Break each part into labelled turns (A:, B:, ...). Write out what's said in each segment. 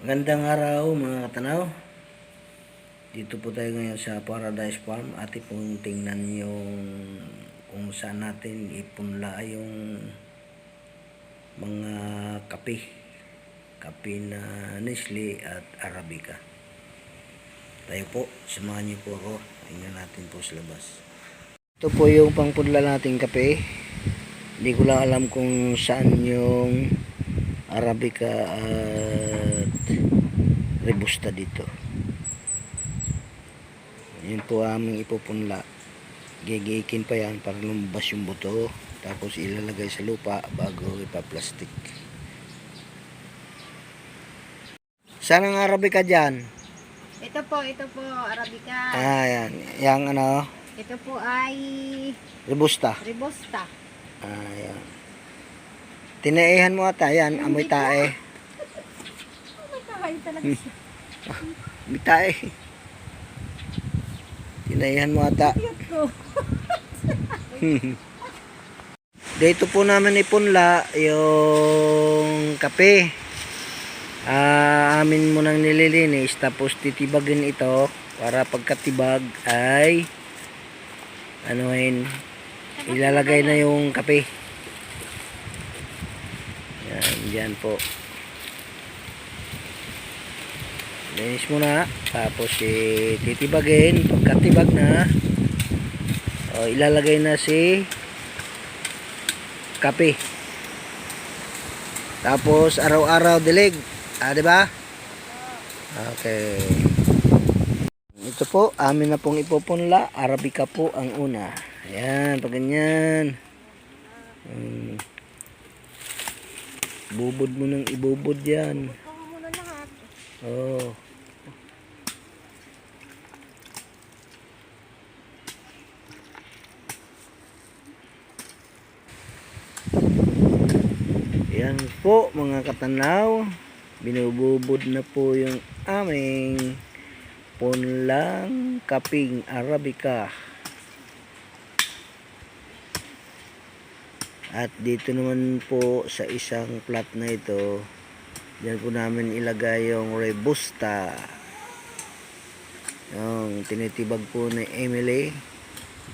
A: Magandang araw mga katanaw. Dito po tayo ngayon sa Paradise Farm. Atin pong tingnan yung kung saan natin ipunla yung mga kape. Kape na Nestle at Arabica. Tayo po, samahan niyo po ako. Tingnan natin po sa labas. Ito po yung pangpunla nating kape. Hindi ko lang alam kung saan yung Arabica at Robusta dito. Yun po aming ipupunla. Gigiikin pa yan para lumabas yung buto. Tapos ilalagay sa lupa bago ipaplastic. Saan ang Arabica dyan?
B: Ito po, Arabica.
A: Yan. Yang ano?
B: Ito po ay
A: Robusta.
B: Robusta.
A: Yan. Tinaihan mo ata yan. Amoy tae.
B: May kahain talaga siya.
A: Amoy tae. Tinaihan mo ata.
B: Cute ko.
A: Dito po namin ipunla yung kape. Amin mo nang nililinis. Tapos titibagin ito para pagkatibag ay ilalagay na yung kape. Yan, dyan po. Linis mo na. Tapos titibagin. Pagkatibag na, ilalagay na si kape. Tapos araw-araw dilig. Diba? Okay. Ito po, amin na pong ipupunla. Arabica po ang una. Ayan, pag ganyan. Bubod mo nang ibubod yan. Oh. Yan po mga katanaw. Binububod na po yung aming punlang kaping Arabica. At dito naman po sa isang plat na ito, diyan po namin ilagay yung Robusta. Yung tinitibag po ni Emily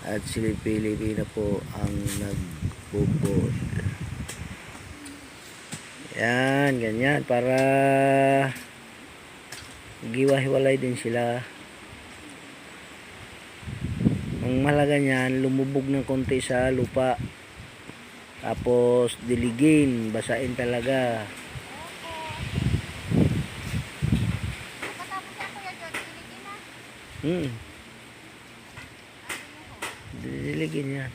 A: at si Pilipi na po ang nagbubod. Yan, ganyan para giwa-hiwalay din sila. Ang mahalaga niyan, lumubog ng konti sa lupa. Tapos diligin, basain talaga. Diligin yan.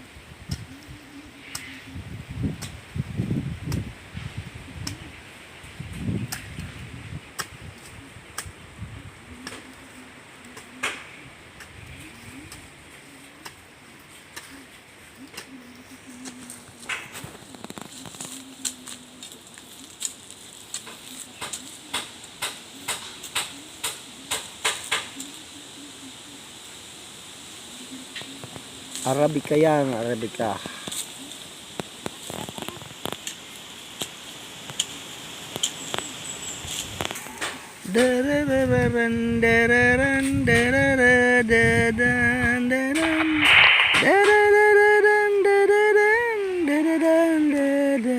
A: Arabica yan, Arabica. Darararan dararan darararan dararan dararan darararan dararan dararan dararan dararan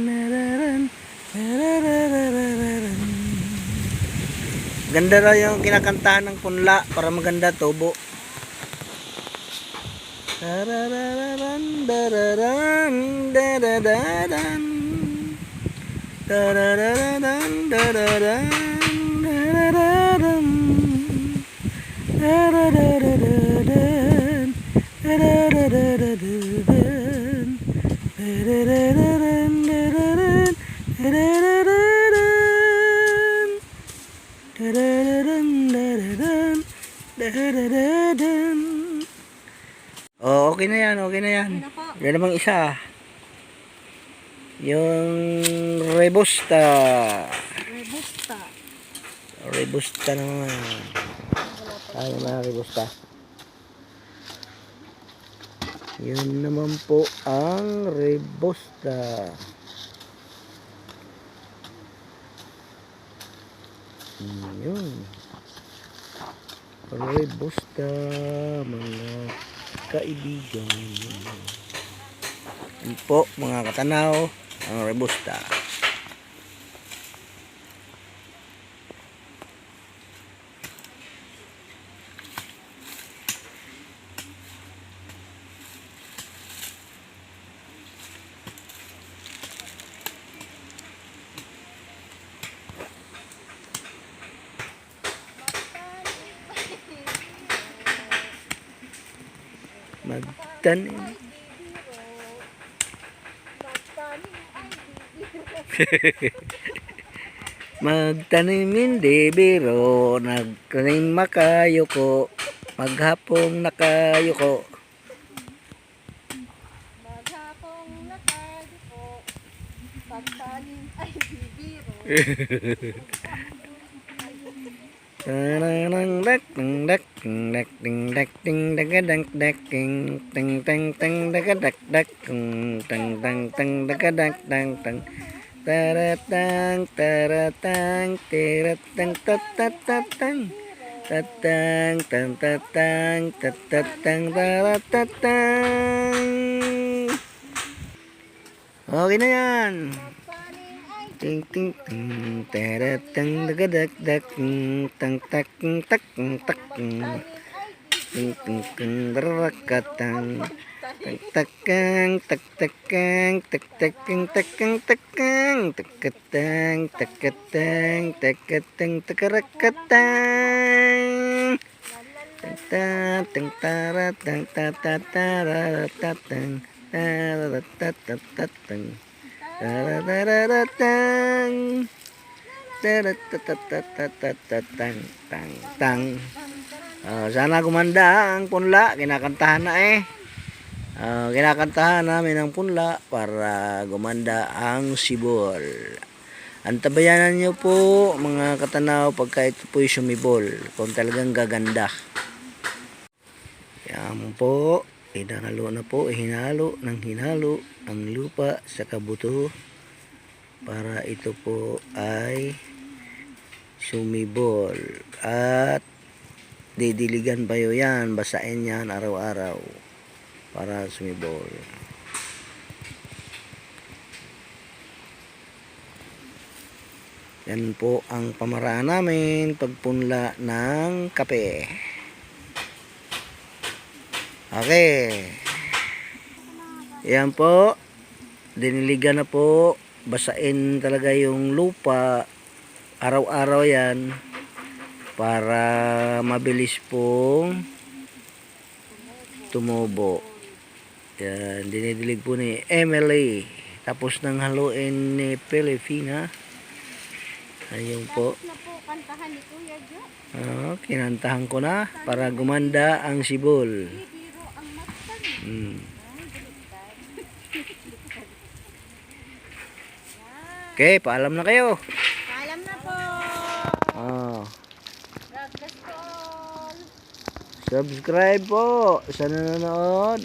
A: darararan dararan darararan. Ganda raw yung kinakantahan ng punla para maganda tubo. Darararan dararan dararan darararan dararan darararan darararan darararan darararan darararan darararan. Oh, okay na yan, okay na yan. Yan namang isa. Yung Robusta.
B: Robusta.
A: Robusta naman. Ano naman Robusta? Yun naman po ang Robusta. Yun. Robusta, mga kaibigan. Yun po, mga katanaw, ang robusta. Magtanim. Magtanim hindi biro, nagtanim makayo ko, maghapong nakayo ko.
B: Maghapong nakadiko, pagtanim ay bibiro.
A: Tarang dak ding dak ding dak ding dak ding dagadang dak ding teng teng teng dagadak dak teng teng teng dagadak dang teng taratang taratang tiratang tatatang tatang tang tatang tatatang taratang. Okay na yan.
B: Pagtanim ay
A: Ting ting ting taratang dagadak dak tang tak tak tak
B: pagtanim ay
A: ting ting ting darakatang tak takang tak takang tak takang takang takang takatang takatang takatang takarakatang tang taratang tatataratang taratatatang tarataratang taratatatatatatang tang tang. Sana gumanda ang punla, kinakantahan na eh. Kinakantahan namin ang punla para gumanda ang sibol. Antabayanan nyo po mga katanaw pagka ito po'y sumibol, kung talagang gaganda. Yan po, hinalo na po, hinalo ng hinalo ang lupa sa kabuto para ito po ay sumibol. At didiligan pa yun yan, basain yan araw-araw para sumibol. Yan po ang pamaraan namin pagpunla ng kape. Okay. Yan po, diniligan na po, basain talaga yung lupa araw-araw yan para mabilis pong tumubo. Yan, dinidilig po ni Emily. Tapos nang haluin ni Pilipina. Ayun po.
B: na po kantahan ni Kuya Jo.
A: Kinantahan ko na para gumanda ang sibol.
B: Bibiro ang magtanim.
A: Okay, paalam na kayo.
B: Paalam na po. God bless po all.
A: Subscribe po sa nanonood.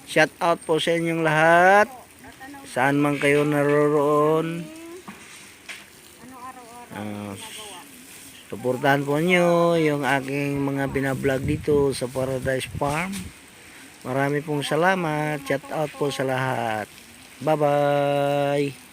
A: Shout out po sa inyong lahat. Saan man kayo naroroon.
B: Ano araw-araw
A: Suportahan po nyo yung aking mga binablog dito sa Paradise Farm. Marami pong salamat. Shout out po sa lahat. Bye bye.